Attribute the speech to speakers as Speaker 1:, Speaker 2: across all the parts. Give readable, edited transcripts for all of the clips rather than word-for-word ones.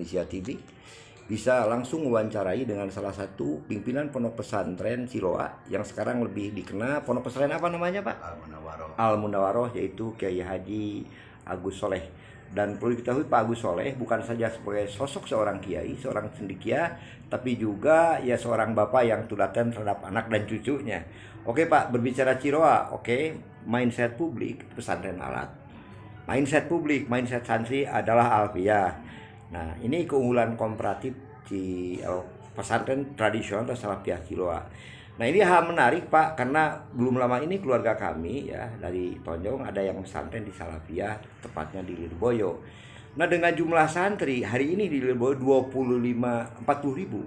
Speaker 1: Indonesia TV bisa langsung wawancarai dengan salah satu pimpinan pondok pesantren Ciloa yang sekarang lebih dikenal pondok pesantren apa namanya Pak? Al-Munawaroh, yaitu Kiai Haji Agus Soleh. Dan perlu diketahui Pak Agus Soleh bukan saja sebagai sosok seorang kiai, seorang cendekia, tapi juga ya seorang bapak yang tuladan terhadap anak dan cucunya. Oke Pak, berbicara Ciloa, oke, mindset publik pesantren alat. Mindset publik, mindset santri adalah alfiah. Nah, ini keunggulan komparatif di pesantren tradisional atau salafiyah Ciloa. Nah, ini hal menarik Pak, karena belum lama ini keluarga kami ya dari Tonjong ada yang pesantren di salafiyah, tepatnya di Lirboyo. Nah, dengan jumlah santri hari ini di Lirboyo 40 ribu.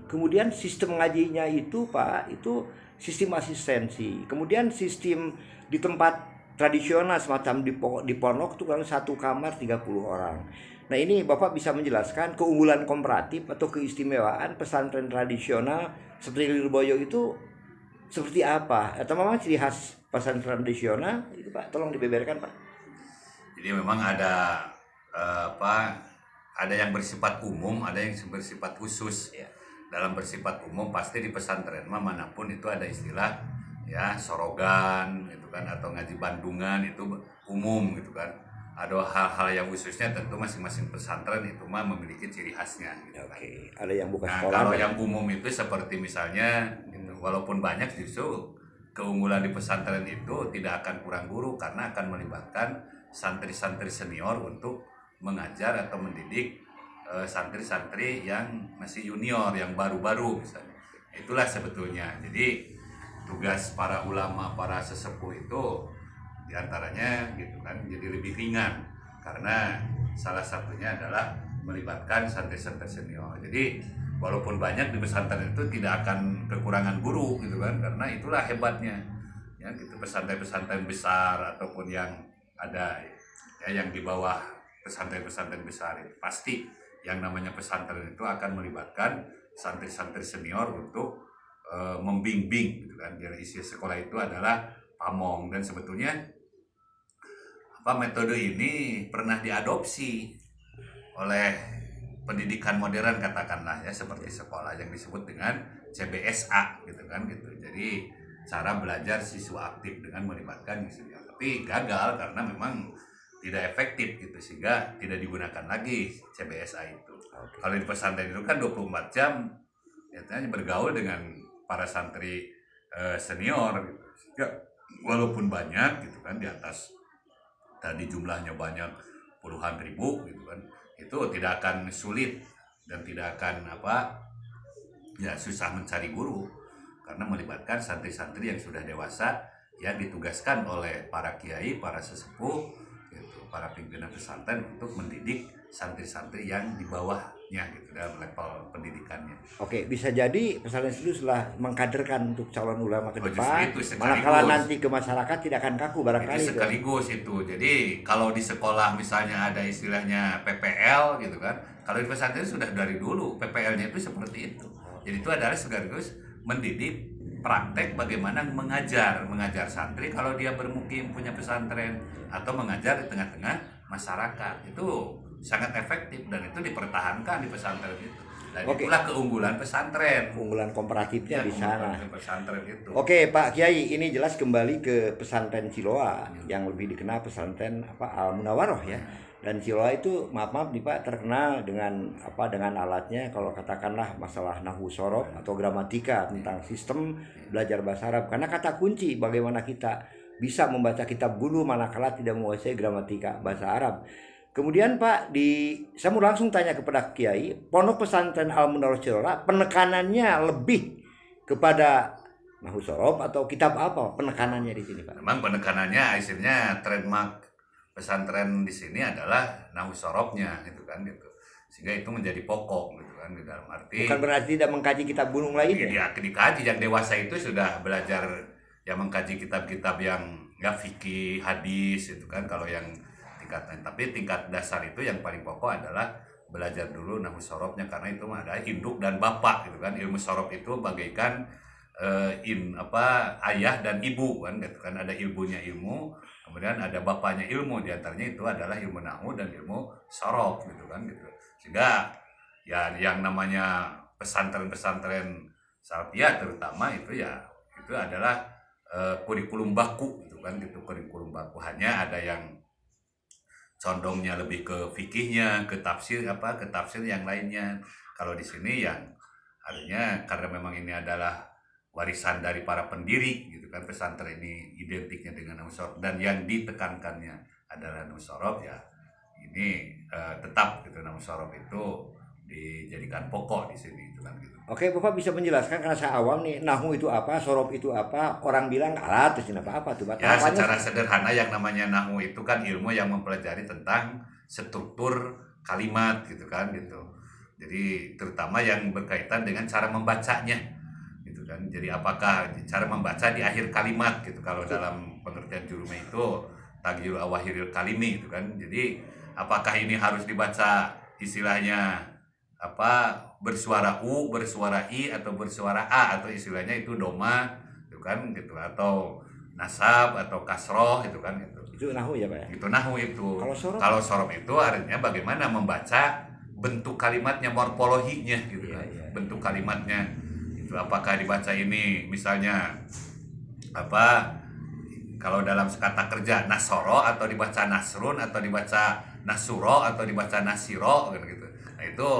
Speaker 1: Kemudian sistem ngajinya itu Pak, itu sistem asistensi. Kemudian sistem di tempat tradisional semacam di pondok itu kalau satu kamar 30 orang. Nah, ini Bapak bisa menjelaskan keunggulan komparatif atau keistimewaan pesantren tradisional seperti Lirboyo itu seperti apa? Atau memang ciri khas pesantren tradisional itu Pak, tolong dibeberkan Pak.
Speaker 2: Jadi memang ada ada yang bersifat umum, ada yang bersifat khusus.
Speaker 1: Ya.
Speaker 2: Dalam bersifat umum pasti di pesantren manapun itu ada istilah ya sorogan gitu kan, atau ngaji bandungan itu umum gitu kan. Ada hal-hal yang khususnya tentu masing-masing pesantren itu mah memiliki ciri khasnya gitu kan.
Speaker 1: Oke, ada yang buka
Speaker 2: Nah,
Speaker 1: sekolah.
Speaker 2: kalau yang umum itu seperti misalnya gitu, walaupun banyak justru keunggulan di pesantren itu tidak akan kurang guru karena akan melibatkan santri-santri senior untuk mengajar atau mendidik santri-santri yang masih junior, yang baru-baru misalnya. Itulah sebetulnya. Jadi tugas para ulama, para sesepuh itu diantaranya gitu kan jadi lebih ringan karena salah satunya adalah melibatkan santri-santri senior. Jadi walaupun banyak di pesantren itu tidak akan kekurangan guru gitu kan, karena itulah hebatnya ya gitu, pesantren-pesantren besar ataupun yang ada ya yang di bawah pesantren-pesantren besar itu pasti yang namanya pesantren itu akan melibatkan santri-santri senior untuk membimbing gitu kan. Jadi isi sekolah itu adalah pamong, dan sebetulnya metode ini pernah diadopsi oleh pendidikan modern katakanlah ya, seperti sekolah yang disebut dengan CBSA gitu kan gitu. Jadi cara belajar siswa aktif dengan melibatkan siswa, tapi gagal karena memang tidak efektif gitu sehingga tidak digunakan lagi CBSA itu. Kalau di pesantren itu kan 24 jam biasanya bergaul dengan para santri senior gitu. Sehingga walaupun banyak gitu kan, di atas tadi jumlahnya banyak puluhan ribu gitu kan, itu tidak akan sulit dan tidak akan susah mencari guru karena melibatkan santri-santri yang sudah dewasa yang ditugaskan oleh para kiai, para sesepuh gitu, para pimpinan pesantren untuk mendidik santri-santri yang di bawahnya gitu dalam level pendidikannya.
Speaker 1: Oke, bisa jadi pesantren itu setelah mengkaderkan untuk calon ulama ke depan,
Speaker 2: itu
Speaker 1: manakala nanti ke masyarakat tidak akan kaku barangkali
Speaker 2: itu sekaligus itu. Jadi kalau di sekolah misalnya ada istilahnya PPL gitu kan, kalau di pesantren sudah dari dulu PPL-nya itu seperti itu. Jadi itu adalah sekaligus mendidik praktek bagaimana mengajar santri kalau dia bermukim punya pesantren atau mengajar di tengah-tengah masyarakat. Itu sangat efektif dan itu dipertahankan di pesantren itu. Dan itulah keunggulan pesantren.
Speaker 1: Keunggulan komparatifnya di sana.
Speaker 2: Pesantren itu.
Speaker 1: Oke Pak Kiai, ini jelas kembali ke pesantren Ciloa yang lebih dikenal pesantren Al-Munawaroh ya. Dan Ciloa itu maaf nih Pak terkenal dengan alatnya, kalau katakanlah masalah nahwu sorof atau gramatika tentang sistem belajar bahasa Arab. Karena kata kunci bagaimana kita bisa membaca kitab dulu manakala tidak menguasai gramatika bahasa Arab. Kemudian Pak, saya mau langsung tanya kepada Kiai, pondok pesantren Al-Munawaroh Ciloa penekanannya lebih kepada nahwu sorof atau kitab apa penekanannya di sini Pak?
Speaker 2: Memang penekanannya akhirnya trademark pesantren di sini adalah nahwu sorofnya gitu kan gitu. Sehingga itu menjadi pokok gitu kan, di dalam arti
Speaker 1: bukan berarti tidak mengkaji kitab gunung lainnya.
Speaker 2: Ya, dikaji. Yang dewasa itu sudah belajar yang mengkaji kitab-kitab yang fikih, hadis itu kan kalau yang tingkatan. Tapi tingkat dasar itu yang paling pokok adalah belajar dulu nahwu sorofnya, karena itu ada induk dan bapak gitu kan. Ilmu sorof itu bagaikan ayah dan ibu kan gitu kan. Ada ibunya ilmu, kemudian ada bapaknya ilmu, diantaranya itu adalah ilmu nahwu dan ilmu sorof gitu kan gitu. Sehingga Ya yang namanya pesantren-pesantren Salafiyah terutama itu ya itu adalah kurikulum baku gitu kan gitu, kurikulum baku hanya ada yang condongnya lebih ke fikihnya, ke tafsir yang lainnya. Kalau di sini yang artinya karena memang ini adalah warisan dari para pendiri gitu kan, pesantren ini identiknya dengan Nusorof dan yang ditekankannya adalah Nusorof ya, ini tetap gitu Nusorof itu dijadikan pokok di sini itu kan gitu.
Speaker 1: Oke, Bapak bisa menjelaskan karena saya awam nih, nahu itu apa, sorof itu apa, orang bilang alat terus apa tuh Pak?
Speaker 2: Ya
Speaker 1: Tahapannya
Speaker 2: secara sederhana yang namanya nahu itu kan ilmu yang mempelajari tentang struktur kalimat gitu kan gitu. Jadi terutama yang berkaitan dengan cara membacanya gitu kan. Jadi apakah cara membaca di akhir kalimat gitu kalau dalam pengertian Jurumi itu tagyir awahiril kalimi gitu kan. Jadi apakah ini harus dibaca istilahnya apa bersuara u, bersuara i atau bersuara a atau istilahnya itu doma gitu kan gitu atau nasab atau kasroh itu kan gitu.
Speaker 1: itu nahu ya Pak ya?
Speaker 2: Itu nahu itu.
Speaker 1: Kalau sorof?
Speaker 2: Kalau sorof itu artinya bagaimana membaca bentuk kalimatnya, morfologinya gitu kan.
Speaker 1: Iya.
Speaker 2: Bentuk kalimatnya itu apakah dibaca ini misalnya apa kalau dalam kata kerja nasoro atau dibaca nasrun atau dibaca nasuro atau dibaca nasiro kan gitu. Nah itu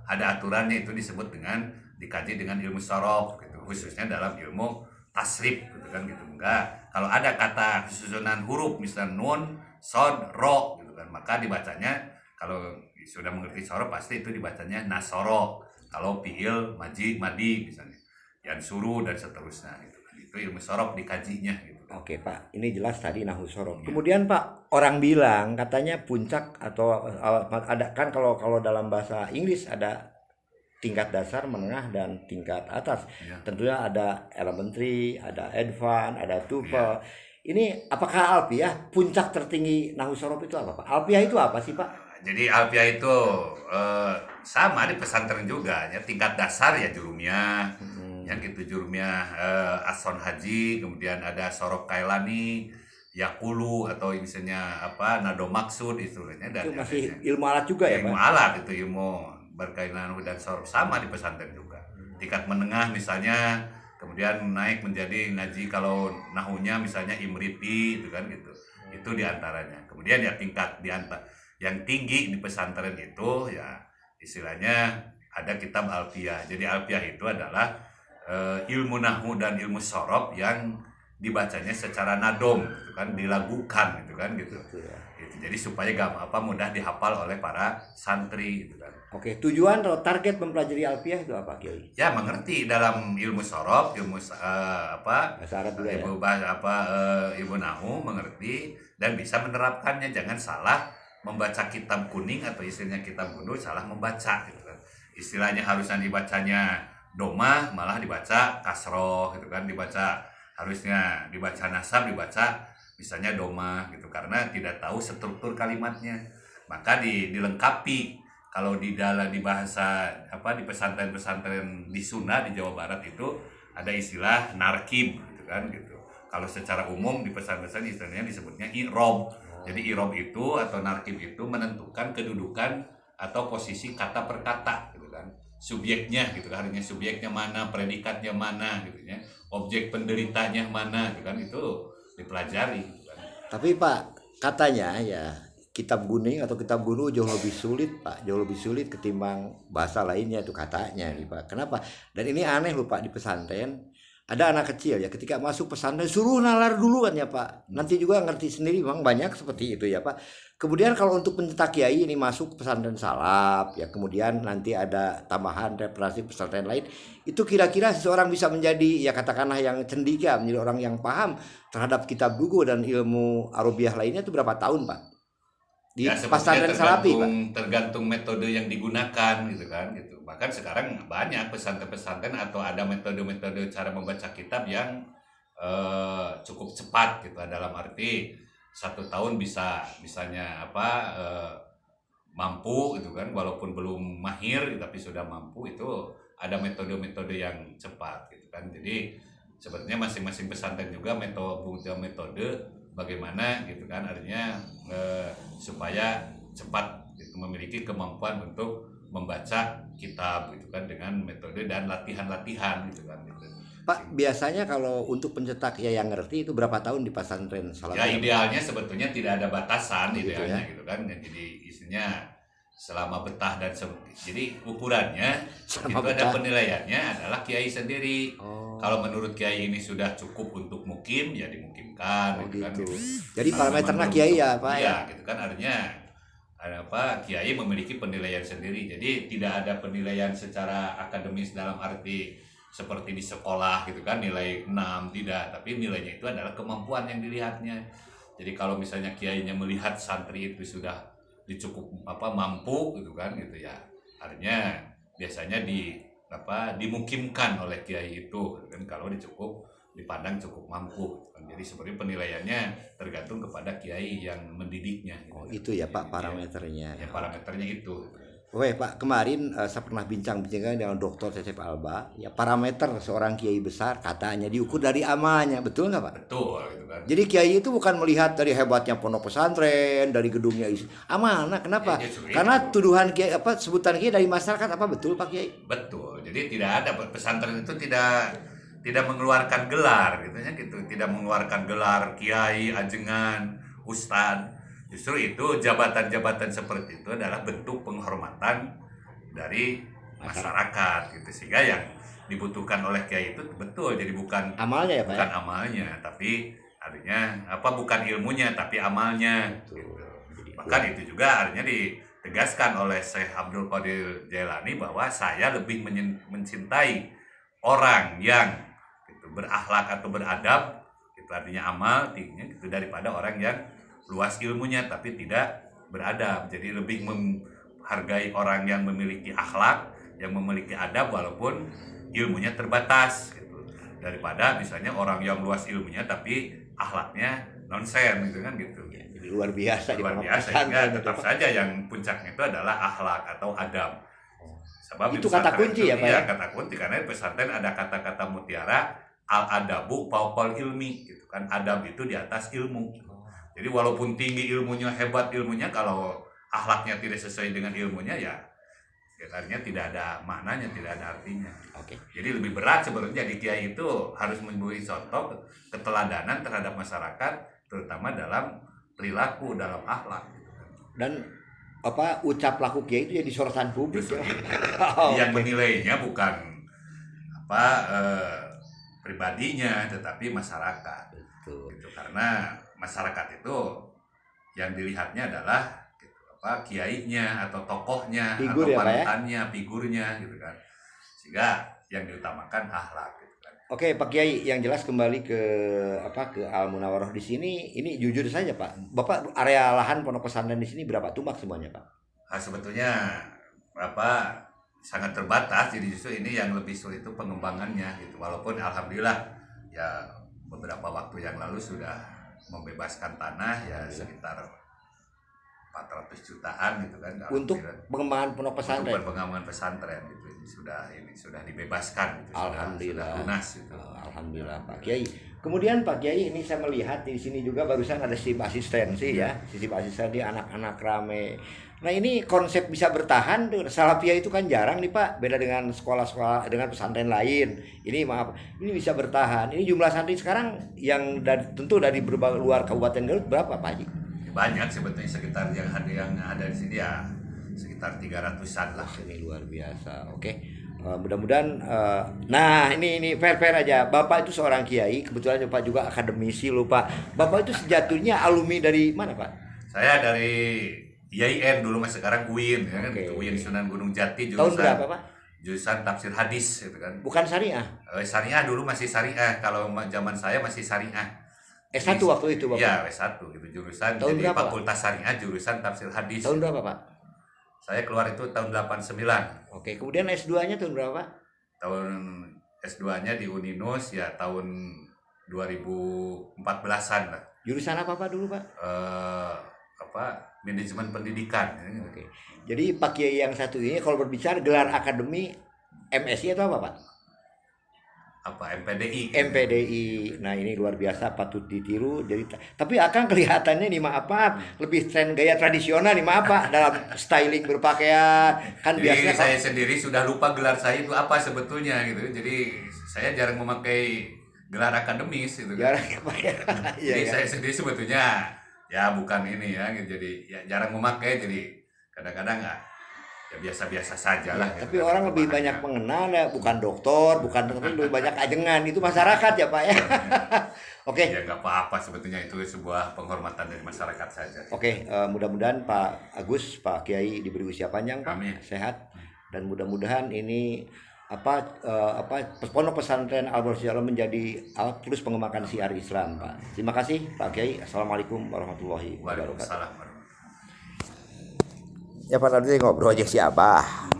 Speaker 2: ada aturannya, itu disebut dengan dikaji dengan ilmu sorof gitu, khususnya dalam ilmu tasrif gitu kan gitu. Enggak, kalau ada kata susunan huruf misalnya nun, sod, ro gitu kan, maka dibacanya kalau sudah mengerti sorof pasti itu dibacanya nasoro. Kalau fiil madi misalnya yang suruh dan seterusnya gitu kan. Itu ilmu sorof dikajinya gitu.
Speaker 1: Oke Pak, ini jelas tadi nahu sorof.
Speaker 2: Ya.
Speaker 1: Kemudian Pak, orang bilang katanya puncak atau ada kan kalau dalam bahasa Inggris ada tingkat dasar, menengah dan tingkat atas.
Speaker 2: Ya.
Speaker 1: Tentunya ada elementary, ada advance, ada TOEFL.
Speaker 2: Ya.
Speaker 1: Ini apakah Alfiah puncak tertinggi nahu sorof itu apa Pak? Alfiah itu apa sih Pak?
Speaker 2: Jadi Alfiah itu sama di pesantren juga ya, tingkat dasar ya Jurumiyah. Yang gitu Jurumiyah Ason Haji, kemudian ada Sorok Kailani, Yakulu atau misalnya apa Nado Maksud istilahnya dan
Speaker 1: Itu masih
Speaker 2: adanya.
Speaker 1: ilmu alat juga ya
Speaker 2: Ilmu
Speaker 1: Pak?
Speaker 2: alat itu ilmu berkaitan dan sorok sama di pesantren juga. Tingkat menengah misalnya kemudian naik menjadi ngaji kalau nahunya misalnya Imriti itu kan gitu. Itu diantaranya. Kemudian ya tingkat yang tinggi di pesantren itu ya istilahnya ada kitab Alfiah. Jadi Alfiah itu adalah ilmu nahu dan ilmu sorof yang dibacanya secara nadom gitu kan, dilagukan gitu kan gitu. Gitu. Jadi supaya mudah dihafal oleh para santri gitu kan.
Speaker 1: Oke, tujuan atau target mempelajari Alfiah itu apa Kiai?
Speaker 2: Ya mengerti dalam ilmu sorof, ilmu
Speaker 1: Bahasa Arab juga ya?
Speaker 2: ilmu ilmu nahu mengerti dan bisa menerapkannya. Jangan salah membaca kitab kuning atau istilahnya kitab gundul salah membaca gitu kan. Istilahnya harusnya dibacanya doma malah dibaca kasroh gitu kan, harusnya dibaca nasab dibaca misalnya doma gitu karena tidak tahu struktur kalimatnya. Maka dilengkapi kalau di bahasa di pesantren-pesantren di Sunda di Jawa Barat itu ada istilah narkib gitu kan gitu. Kalau secara umum di pesantren istilahnya disebutnya irob. Jadi irob itu atau narkib itu menentukan kedudukan atau posisi kata per kata gitu kan. Subjeknya gitu kan, artinya subjeknya mana, predikatnya mana gitu ya, objek penderitanya mana gitu kan, itu dipelajari gitu kan.
Speaker 1: Tapi Pak, katanya ya kitab kuning atau kitab gundul jauh lebih sulit Pak, jauh lebih sulit ketimbang bahasa lainnya itu katanya nih Pak. Kenapa? Dan ini aneh loh Pak, di pesantren ada anak kecil ya ketika masuk pesantren suruh nalar dulu kan ya Pak. Nanti juga ngerti sendiri, memang banyak seperti itu ya Pak. Kemudian kalau untuk pencetak kiai ini masuk pesantren salaf ya, kemudian nanti ada tambahan referensi pesantren lain. Itu kira-kira seseorang bisa menjadi ya katakanlah yang cendikia, menjadi orang yang paham terhadap kitab buku dan ilmu Arabiah lainnya itu berapa tahun Pak? Di
Speaker 2: Ya
Speaker 1: pesantren salafi Pak.
Speaker 2: tergantung metode yang digunakan gitu kan gitu. Bahkan sekarang banyak pesantren-pesantren atau ada metode-metode cara membaca kitab yang cukup cepat gitu, dalam arti 1 tahun bisa misalnya mampu gitu kan, walaupun belum mahir tapi sudah mampu. Itu ada metode-metode yang cepat gitu kan. Jadi sebenarnya masing-masing pesantren juga metode bagaimana gitu kan, artinya supaya cepat gitu, memiliki kemampuan untuk membaca kitab gitu kan dengan metode dan latihan-latihan gitu kan gitu.
Speaker 1: Pak, biasanya kalau untuk pencetak ya yang ngerti itu berapa tahun di pesantren
Speaker 2: Ya
Speaker 1: Salatiga?
Speaker 2: idealnya sebetulnya tidak ada batasan
Speaker 1: Gitu
Speaker 2: idealnya
Speaker 1: ya.
Speaker 2: gitu kan. Jadi isinya selama betah dan jadi ukurannya
Speaker 1: Sama
Speaker 2: itu ada
Speaker 1: betah.
Speaker 2: penilaiannya adalah kiai sendiri.
Speaker 1: Oh,
Speaker 2: Kalau menurut kiai ini sudah cukup untuk mukim ya dimukimkan
Speaker 1: oh
Speaker 2: gitu kan
Speaker 1: gitu.
Speaker 2: gitu.
Speaker 1: Jadi
Speaker 2: Kalau memang
Speaker 1: parameternya
Speaker 2: belum
Speaker 1: kiai
Speaker 2: cukup,
Speaker 1: ya, Pak ya.
Speaker 2: iya gitu kan artinya ada apa kiai memiliki penilaian sendiri. Jadi tidak ada penilaian secara akademis dalam arti seperti di sekolah gitu kan nilai 6 tidak, tapi nilainya itu adalah kemampuan yang dilihatnya. Jadi kalau misalnya kiainya melihat santri itu sudah dicukup mampu gitu kan gitu ya. Artinya biasanya dimukimkan oleh kiai itu gitu kan kalau dipandang cukup mampu. Jadi sebenarnya penilaiannya tergantung kepada kiai yang mendidiknya.
Speaker 1: Oh,
Speaker 2: Gitu.
Speaker 1: itu ya Pak
Speaker 2: Jadi
Speaker 1: parameternya.
Speaker 2: ya parameternya itu.
Speaker 1: Oke Pak, kemarin saya pernah bincang-bincang dengan Dr. Cecep Alba. Ya parameter seorang kiai besar katanya diukur dari amalnya, betul nggak Pak?
Speaker 2: Betul gitu kan.
Speaker 1: Jadi kiai itu bukan melihat dari hebatnya pondok pesantren, dari gedungnya amanah. Kenapa?
Speaker 2: Ya, justru
Speaker 1: Karena
Speaker 2: itu.
Speaker 1: tuduhan kiai sebutan kiai dari masyarakat apa betul Pak Kiai?
Speaker 2: Betul. Jadi tidak ada pesantren itu tidak mengeluarkan gelar gitu ya gitu, tidak mengeluarkan gelar kiai, ajengan, ustadz. Justru itu jabatan-jabatan seperti itu adalah bentuk penghormatan dari masyarakat gitu sehingga yang dibutuhkan oleh kiai itu betul jadi bukan
Speaker 1: Amalnya ya Pak ya?
Speaker 2: bukan amalnya tapi artinya bukan ilmunya tapi amalnya gitu. Bahkan itu juga artinya ditegaskan oleh Syekh Abdul Qadir Jailani bahwa saya lebih mencintai orang yang gitu, berakhlak atau beradab itu artinya amal tingginya gitu daripada orang yang luas ilmunya tapi tidak beradab. Jadi lebih menghargai orang yang memiliki akhlak, yang memiliki adab walaupun ilmunya terbatas gitu. Daripada misalnya orang yang luas ilmunya tapi akhlaknya nonsen gitu kan gitu.
Speaker 1: Ya, jadi luar biasa di
Speaker 2: Luar
Speaker 1: pondok
Speaker 2: biasa
Speaker 1: pesantren
Speaker 2: ya
Speaker 1: itu,
Speaker 2: tetap
Speaker 1: Pak.
Speaker 2: saja yang puncaknya itu adalah akhlak atau adab. Sebab
Speaker 1: Itu
Speaker 2: di
Speaker 1: kata
Speaker 2: pesantren
Speaker 1: kunci
Speaker 2: itu,
Speaker 1: ya, Pak,
Speaker 2: iya,
Speaker 1: ya?
Speaker 2: kata kunci karena di pesantren ada kata-kata mutiara al adabu paupal ilmi gitu kan adab itu di atas ilmu. Jadi walaupun tinggi ilmunya hebat ilmunya kalau akhlaknya tidak sesuai dengan ilmunya ya artinya tidak ada maknanya tidak ada artinya.
Speaker 1: Oke.
Speaker 2: Jadi lebih berat sebenarnya di kiai itu harus memberi contoh keteladanan terhadap masyarakat terutama dalam perilaku dalam akhlak.
Speaker 1: Dan apa ucap laku kiai itu jadi sorotan publik
Speaker 2: Justru
Speaker 1: ya.
Speaker 2: itu.
Speaker 1: Oh,
Speaker 2: Yang
Speaker 1: oke.
Speaker 2: menilainya bukan pribadinya tetapi masyarakat.
Speaker 1: Betul.
Speaker 2: Gitu. Karena masyarakat itu yang dilihatnya adalah gitu, kiainya atau tokohnya
Speaker 1: Figur
Speaker 2: atau
Speaker 1: ya, Pak, ya?
Speaker 2: panutannya, figurnya gitu kan. Sehingga yang diutamakan akhlak gitu kan.
Speaker 1: Oke, Pak Kiai, yang jelas kembali ke ke Al Munawaroh di sini. Ini jujur saja, Pak. Bapak area lahan pondok pesantren di sini berapa tumak semuanya, Pak?
Speaker 2: Nah, sebetulnya sangat terbatas jadi justru ini yang lebih sulit itu pengembangannya gitu walaupun alhamdulillah ya beberapa waktu yang lalu sudah membebaskan tanah ya sekitar 400 jutaan gitu kan
Speaker 1: Untuk
Speaker 2: alhamdulillah.
Speaker 1: pengembangan pondok
Speaker 2: Untuk
Speaker 1: pesantren.
Speaker 2: pengembangan pesantren gitu ini sudah dibebaskan gitu
Speaker 1: Alhamdulillah.
Speaker 2: sudah lunas gitu.
Speaker 1: Alhamdulillah Pak Kiai. Kemudian Pak Kiai ini saya melihat di sini juga barusan ada sistem asistensi ya, sistem asisten di anak-anak rame. Nah ini konsep bisa bertahan tuh Salafiyah itu kan jarang nih Pak, beda dengan sekolah-sekolah dengan pesantren lain. Ini maaf, ini bisa bertahan. Ini jumlah santri sekarang yang tentu dari berbagai luar Kabupaten Garut berapa Pak Haji?
Speaker 2: Banyak sebetulnya sekitar yang ada di sini ya sekitar 300-an lah.
Speaker 1: Ini luar biasa. Oke. Mudah-mudahan nah ini fair aja. Bapak itu seorang kiai, kebetulan Bapak juga akademisi loh Pak. Bapak itu sejatinya alumni dari mana Pak?
Speaker 2: Saya dari IAIN dulu mas sekarang UIN ya kan
Speaker 1: Oke.
Speaker 2: gitu. UIN Sunan Gunung Jati
Speaker 1: Tahun berapa Pak?
Speaker 2: jurusan tafsir hadis gitu kan.
Speaker 1: Bukan syariah.
Speaker 2: Syariah dulu masih syariah kalau zaman saya masih syariah.
Speaker 1: S1 waktu itu Bapak?
Speaker 2: Iya S1 gitu jurusan
Speaker 1: Tahun
Speaker 2: jadi
Speaker 1: berapa,
Speaker 2: fakultas syariah jurusan tafsir hadis.
Speaker 1: Tahun berapa Pak?
Speaker 2: Saya keluar itu tahun 89.
Speaker 1: Oke, kemudian S2-nya tahun berapa Pak?
Speaker 2: Tahun S2-nya di Uninus ya tahun 2014-an lah.
Speaker 1: Jurusan apa Pak dulu Pak?
Speaker 2: Manajemen pendidikan.
Speaker 1: Oke. Jadi Pak Kiai yang satu ini kalau berbicara gelar akademi MSI atau apa Pak?
Speaker 2: MPDI.
Speaker 1: MPDI. Nah, ini luar biasa, patut ditiru. Jadi tapi akan kelihatannya nih maaf lebih tren gaya tradisional nih maaf dalam styling berpakaian. Kan
Speaker 2: Jadi
Speaker 1: biasanya
Speaker 2: saya sendiri sudah lupa gelar saya itu apa sebetulnya gitu. Jadi saya jarang memakai gelar akademis gitu kan.
Speaker 1: jarang apa ya. Iya,
Speaker 2: Jadi
Speaker 1: ya.
Speaker 2: saya sendiri sebetulnya ya bukan ini ya gitu. Jadi ya jarang memakai, jadi kadang-kadang ya biasa-biasa saja lah.
Speaker 1: Ya,
Speaker 2: gitu
Speaker 1: tapi
Speaker 2: kan,
Speaker 1: orang lebih
Speaker 2: bahannya.
Speaker 1: banyak mengenal ya, bukan dokter, bukan tapi lebih banyak ajengan itu masyarakat ya Pak ya. Oke.
Speaker 2: Ya nggak apa-apa, sebetulnya itu sebuah penghormatan dari masyarakat saja.
Speaker 1: Oke, mudah-mudahan Pak Agus, Pak Kiai diberi usia panjang, Pak,
Speaker 2: Amin.
Speaker 1: sehat, dan mudah-mudahan ini pondok pesantren Al Barsialam menjadi alat terus pengembangan syiar Islam, Pak. Terima kasih Pak Kiai. Assalamualaikum warahmatullahi wabarakatuh.
Speaker 2: Waalaikumsalam.
Speaker 1: Ya Pak, nanti ngobrol aja si Abah.